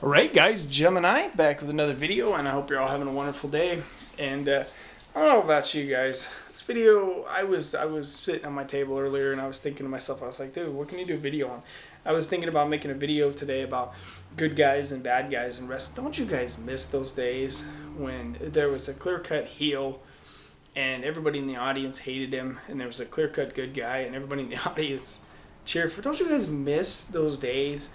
Alright guys, Gemini back with another video, and I hope you're all having a wonderful day. And I don't know about you guys. This video, I was sitting on my table earlier and I was thinking to myself, I was like, dude, what can you do a video on? I was thinking about making a video today about good guys and bad guys in wrestling. Don't you guys miss those days when there was a clear-cut heel and everybody in the audience hated him, and there was a clear-cut good guy and everybody in the audience cheered for? Don't you guys miss those days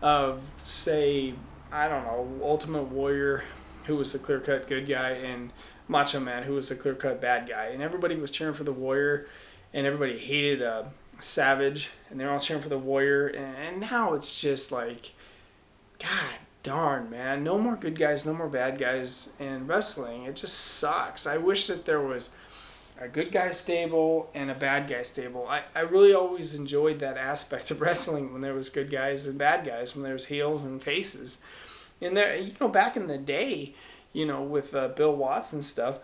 of, say, I don't know, Ultimate Warrior, who was the clear-cut good guy, and Macho Man, who was the clear-cut bad guy, and everybody was cheering for the Warrior, and everybody hated Savage, and they're all cheering for the Warrior, and now it's just like, God darn, man, no more good guys, no more bad guys in wrestling. It just sucks. I wish that there was a good guy stable and a bad guy stable. I really always enjoyed that aspect of wrestling, when there was good guys and bad guys, when there was heels and faces. And there, back in the day, with Bill Watts and stuff,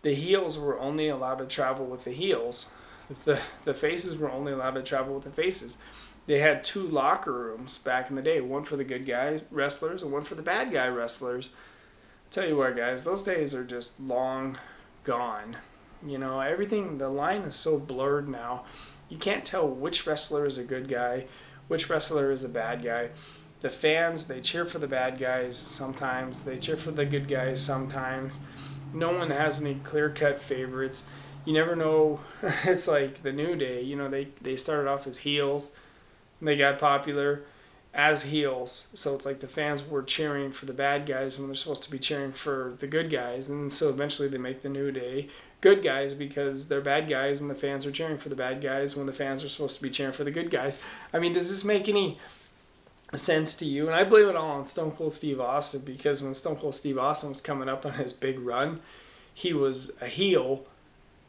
the heels were only allowed to travel with the heels. The faces were only allowed to travel with the faces. They had two locker rooms back in the day, one for the good guy wrestlers and one for the bad guy wrestlers. Tell you what, guys, those days are just long gone. Everything, the line is so blurred now. You can't tell which wrestler is a good guy, which wrestler is a bad guy. The fans, they cheer for the bad guys sometimes. They cheer for the good guys sometimes. No one has any clear-cut favorites. You never know. It's like the New Day. They started off as heels. And they got popular as heels. So it's like the fans were cheering for the bad guys when they're supposed to be cheering for the good guys. And so eventually they make the New Day good guys because they're bad guys and the fans are cheering for the bad guys when the fans are supposed to be cheering for the good guys. I mean, does this make any sense to you? And I blame it all on Stone Cold Steve Austin, because when Stone Cold Steve Austin was coming up on his big run, he was a heel,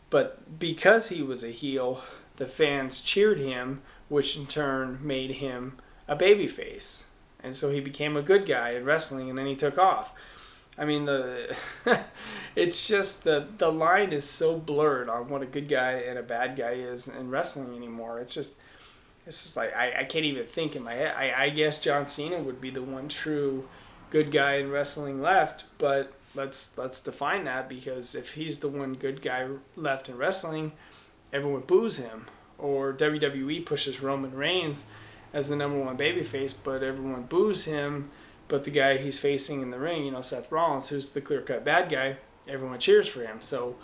but because he was a heel, the fans cheered him, which in turn made him a babyface, and so he became a good guy in wrestling, and then he took off. I mean, it's just the line is so blurred on what a good guy and a bad guy is in wrestling anymore. It's just like I can't even think in my head. I guess John Cena would be the one true good guy in wrestling left, but let's define that, because if he's the one good guy left in wrestling, everyone boos him. Or WWE pushes Roman Reigns as the #1 babyface, but everyone boos him. But the guy he's facing in the ring, Seth Rollins, who's the clear-cut bad guy, everyone cheers for him. So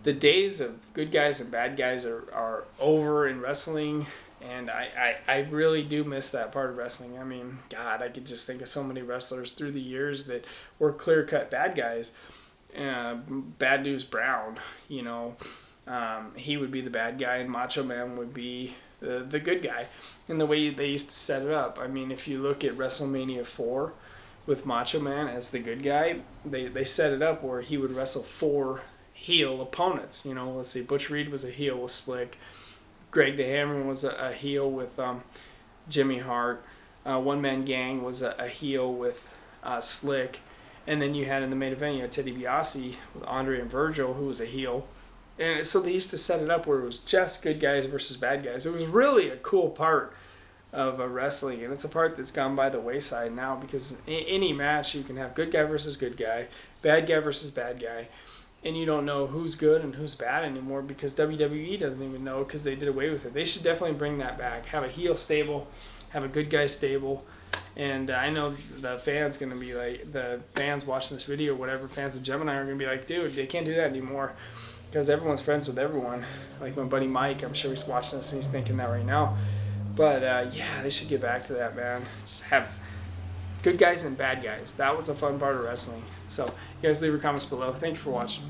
the days of good guys and bad guys are over in wrestling, and I really do miss that part of wrestling. I mean, God, I could just think of so many wrestlers through the years that were clear-cut bad guys. Bad News Brown, he would be the bad guy, and Macho Man would be the good guy. And the way they used to set it up, I mean, if you look at WrestleMania 4 with Macho Man as the good guy, they set it up where he would wrestle 4 heel opponents. Let's see, Butch Reed was a heel with Slick. Greg the Hammer was a heel with Jimmy Hart. One Man Gang was a heel with Slick. And then you had in the main event, you had Teddy DiBiase with Andre and Virgil, who was a heel. And so they used to set it up where it was just good guys versus bad guys. It was really a cool part of wrestling, and it's a part that's gone by the wayside now, because in any match you can have good guy versus good guy, bad guy versus bad guy, and you don't know who's good and who's bad anymore, because WWE doesn't even know, because they did away with it. They should definitely bring that back. Have a heel stable, have a good guy stable. And I know the fans going to be like, the fans watching this video, whatever, fans of Gemini are going to be like, dude, they can't do that anymore, because everyone's friends with everyone. Like my buddy Mike, I'm sure he's watching this and he's thinking that right now. But yeah, they should get back to that, man. Just have good guys and bad guys. That was a fun part of wrestling. So you guys leave your comments below. Thank you for watching.